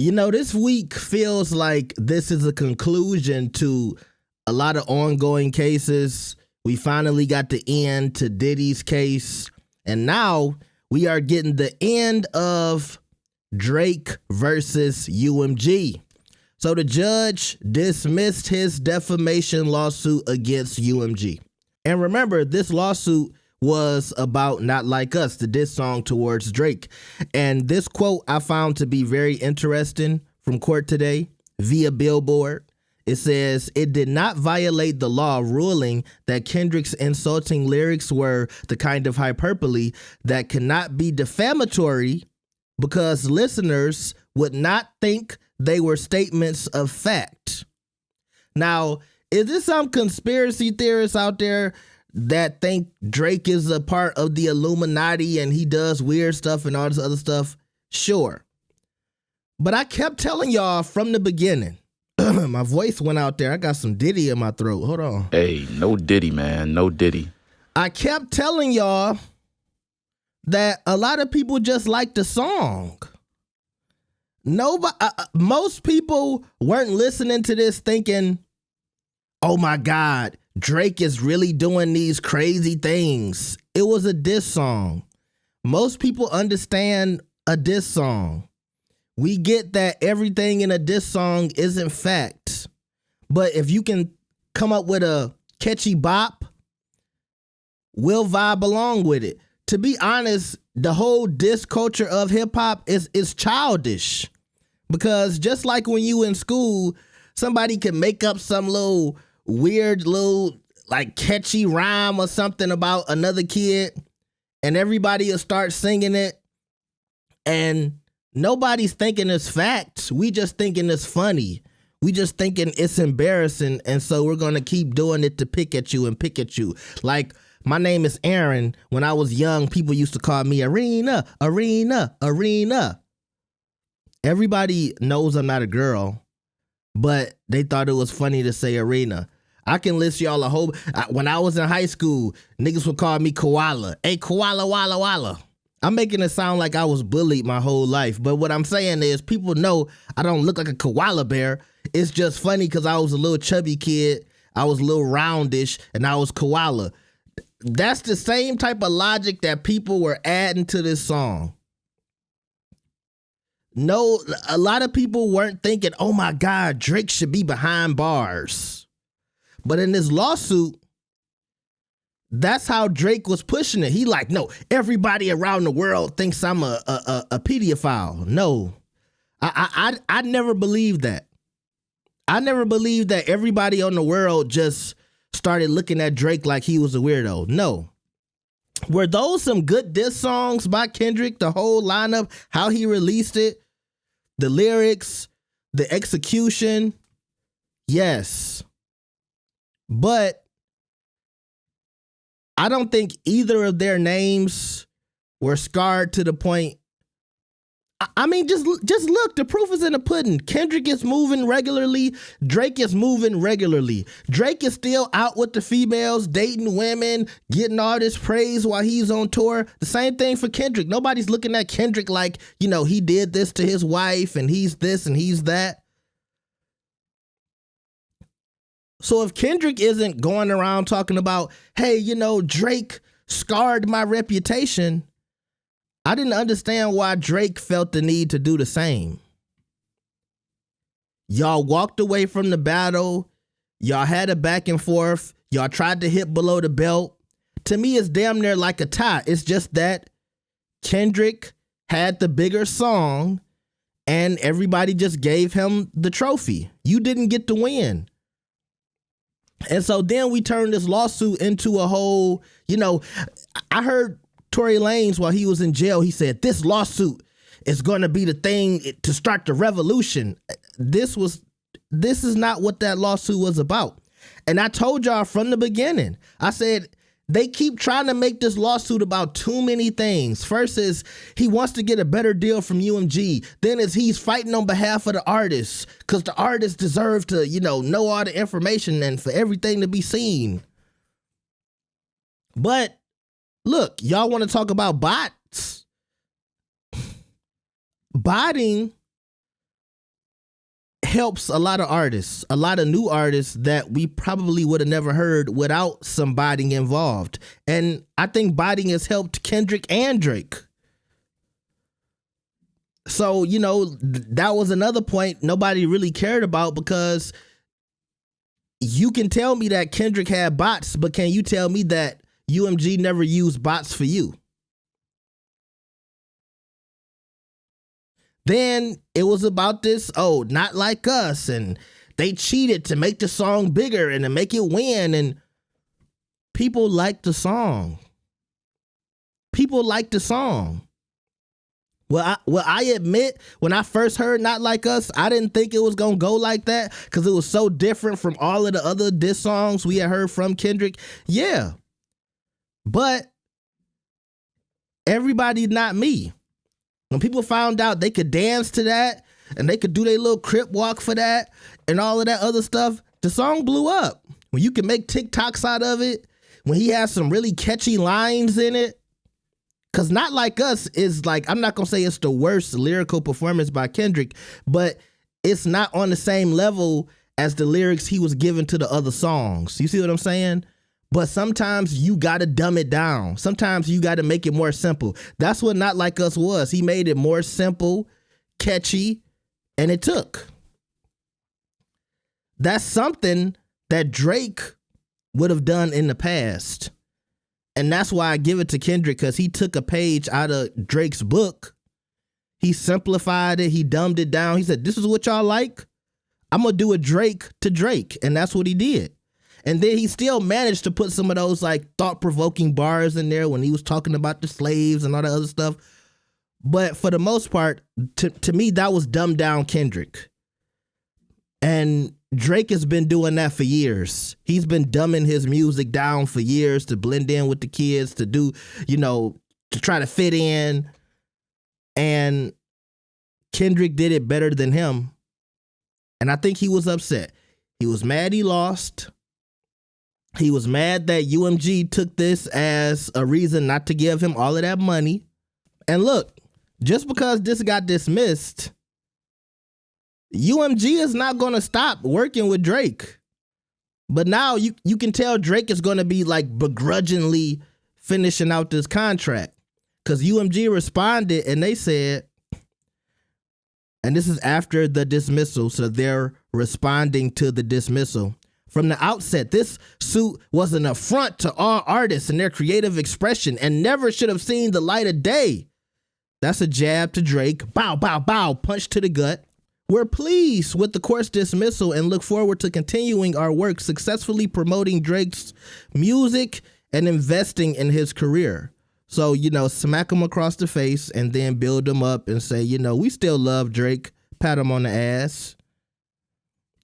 This week feels like this is a conclusion to a lot of ongoing cases. We finally got the end to Diddy's case, and now we are getting the end of Drake versus UMG. So the judge dismissed his defamation lawsuit against UMG. And remember, this lawsuit was about Not Like Us, the diss song towards Drake. And this quote I found to be very interesting from court today via Billboard. It says, "It did not violate the law ruling that Kendrick's insulting lyrics were the kind of hyperbole that cannot be defamatory because listeners would not think they were statements of fact." Now, is there some conspiracy theorists out there that think Drake is a part of the Illuminati and he does weird stuff and all this other stuff? Sure. But I kept telling y'all from the beginning, my voice went out there. I got some Diddy in my throat. Hold on. Hey, no Diddy, man. No Diddy. I kept telling y'all that a lot of people just like the song. Most people weren't listening to this thinking, oh my God, Drake is really doing these crazy things. It was a diss song. Most people understand a diss song. We get that everything in a diss song isn't fact. But if you can come up with a catchy bop, we'll vibe along with it. To be honest, the whole diss culture of hip hop is childish. Because just like when you in school, somebody can make up some little weird little like catchy rhyme or something about another kid and everybody will start singing it and nobody's thinking it's facts. We just thinking it's funny. We just thinking it's embarrassing, and so we're going to keep doing it to pick at you and pick at you. Like, my name is Aaron. When I was young, people used to call me Arena, Arena, Arena. Everybody knows I'm not a girl, but they thought it was funny to say Arena. I can list y'all a whole... When I was in high school, niggas would call me Koala. Hey, Koala, Walla, Walla. I'm making it sound like I was bullied my whole life, but what I'm saying is people know I don't look like a koala bear. It's just funny because I was a little chubby kid, I was a little roundish, and I was koala. That's the same type of logic that people were adding to this song. No, a lot of people weren't thinking, oh my God, Drake should be behind bars. But in this lawsuit, that's how Drake was pushing it. He like, no, everybody around the world thinks I'm a pedophile. No, I never believed that. I never believed that everybody on the world just started looking at Drake like he was a weirdo. No. Were those some good diss songs by Kendrick? The whole lineup, how he released it, the lyrics, the execution? Yes. But I don't think either of their names were scarred to the point. I mean, just look, the proof is in the pudding. Kendrick is moving regularly. Drake is moving regularly. Drake is still out with the females, dating women, getting all this praise while he's on tour. The same thing for Kendrick. Nobody's looking at Kendrick like, he did this to his wife and he's this and he's that. So if Kendrick isn't going around talking about, hey, Drake scarred my reputation, I didn't understand why Drake felt the need to do the same. Y'all walked away from the battle. Y'all had a back and forth. Y'all tried to hit below the belt. To me, it's damn near like a tie. It's just that Kendrick had the bigger song and everybody just gave him the trophy. You didn't get to win. And so then we turned this lawsuit into a whole, I heard Tory Lanez while he was in jail, he said, this lawsuit is going to be the thing to start the revolution. This is not what that lawsuit was about. And I told y'all from the beginning, I said, they keep trying to make this lawsuit about too many things. First is he wants to get a better deal from UMG. Then is he's fighting on behalf of the artists because the artists deserve to, know all the information and for everything to be seen. But look, y'all want to talk about bots? Botting helps a lot of artists, a lot of new artists that we probably would have never heard without some botting involved. And I think botting has helped Kendrick and Drake. So, you know, that was another point nobody really cared about, because you can tell me that Kendrick had bots, but can you tell me that UMG never used bots for you? Then it was about this, oh, not like us, and they cheated to make the song bigger and to make it win, and people liked the song. People liked the song. Well, I admit, when I first heard Not Like Us, I didn't think it was going to go like that, because it was so different from all of the other diss songs we had heard from Kendrick. Yeah. But everybody not me. When people found out they could dance to that and they could do their little crip walk for that and all of that other stuff, the song blew up. When you can make TikToks out of it, when he has some really catchy lines in it. Because Not Like Us is like, I'm not going to say it's the worst lyrical performance by Kendrick, but it's not on the same level as the lyrics he was giving to the other songs. You see what I'm saying? But sometimes you got to dumb it down. Sometimes you got to make it more simple. That's what Not Like Us was. He made it more simple, catchy, and it took. That's something that Drake would have done in the past. And that's why I give it to Kendrick, because he took a page out of Drake's book. He simplified it. He dumbed it down. He said, this is what y'all like? I'm going to do a Drake to Drake. And that's what he did. And then he still managed to put some of those like thought-provoking bars in there when he was talking about the slaves and all that other stuff. But for the most part, to me, that was dumbed down Kendrick. And Drake has been doing that for years. He's been dumbing his music down for years to blend in with the kids, to do, you know, to try to fit in. And Kendrick did it better than him. And I think he was upset. He was mad he lost. He was mad that UMG took this as a reason not to give him all of that money. And look, just because this got dismissed, UMG is not going to stop working with Drake. But now you can tell Drake is going to be like begrudgingly finishing out this contract, because UMG responded and they said, and this is after the dismissal, so they're responding to the dismissal. From the outset, this suit was an affront to all artists and their creative expression and never should have seen the light of day. That's a jab to Drake. Bow, bow, bow, punch to the gut. We're pleased with the court's dismissal and look forward to continuing our work successfully promoting Drake's music and investing in his career. So, you know, smack him across the face and then build him up and say, you know, we still love Drake. Pat him on the ass.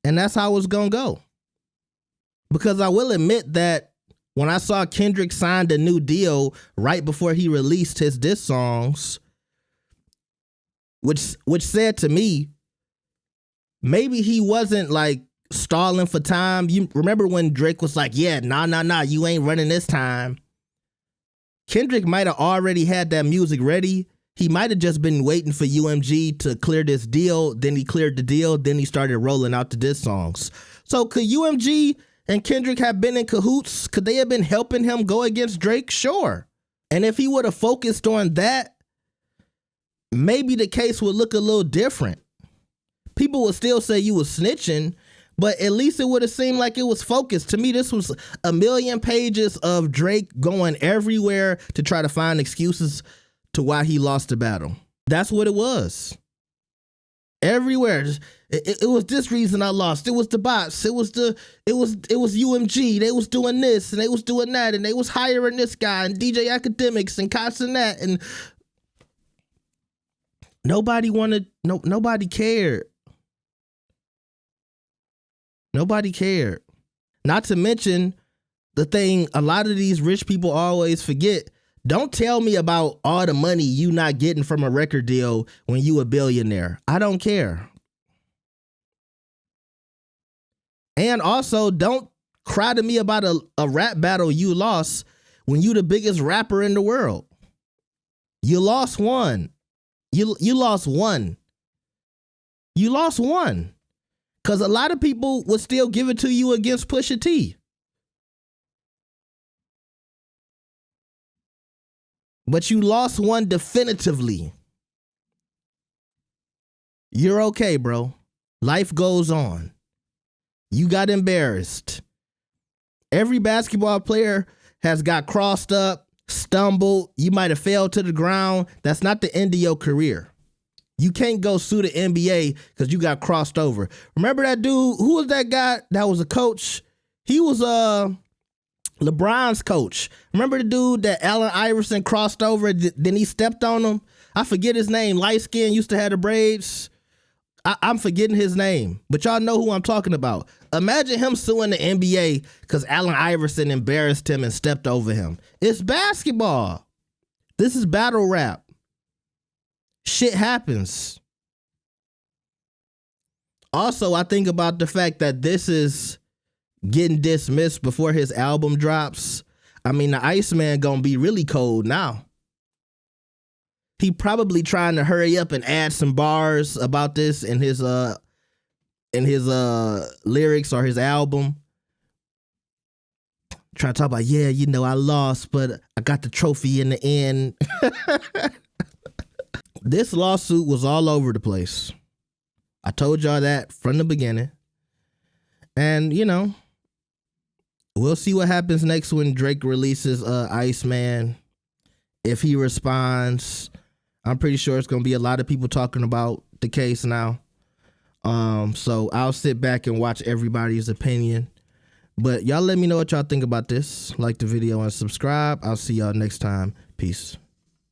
And that's how it's going to go. Because I will admit that when I saw Kendrick signed a new deal right before he released his diss songs, which said to me, maybe he wasn't like stalling for time. You remember when Drake was like, yeah, nah, you ain't running this time. Kendrick might have already had that music ready. He might have just been waiting for UMG to clear this deal. Then he cleared the deal. Then he started rolling out the diss songs. So could UMG and Kendrick have been in cahoots? Could they have been helping him go against Drake? Sure. And if he would have focused on that, maybe the case would look a little different. People would still say you was snitching, but at least it would have seemed like it was focused. To me, this was a million pages of Drake going everywhere to try to find excuses to why he lost the battle. That's what it was. Everywhere. It was this reason I lost. It was the bots. It was UMG. They was doing this and they was doing that and they was hiring this guy and DJ Academics and Cots and that, and nobody cared. Nobody cared. Not to mention the thing a lot of these rich people always forget. Don't tell me about all the money you not getting from a record deal when you a billionaire. I don't care. And also, don't cry to me about a rap battle you lost when you the biggest rapper in the world. You lost one. You lost one. You lost one. Because a lot of people would still give it to you against Pusha T. But you lost one definitively. You're okay, bro. Life goes on. You got embarrassed. Every basketball player has got crossed up, stumbled. You might have fell to the ground. That's not the end of your career. You can't go sue the NBA because you got crossed over. Remember that dude? Who was that guy that was a coach? He was LeBron's coach. Remember the dude that Allen Iverson crossed over? Then he stepped on him. I forget his name. Light skin, used to have the braids. I'm forgetting his name, but y'all know who I'm talking about. Imagine him suing the NBA because Allen Iverson embarrassed him and stepped over him. It's basketball. This is battle rap. Shit happens. Also, I think about the fact that this is getting dismissed before his album drops. I mean, the Iceman gonna be really cold now. He probably trying to hurry up and add some bars about this in his lyrics or his album. Trying to talk about, yeah, you know, I lost, but I got the trophy in the end. This lawsuit was all over the place. I told y'all that from the beginning. And, you know, we'll see what happens next when Drake releases Iceman. If he responds, I'm pretty sure it's going to be a lot of people talking about the case now. So I'll sit back and watch everybody's opinion. But y'all let me know what y'all think about this. Like the video and subscribe. I'll see y'all next time. Peace.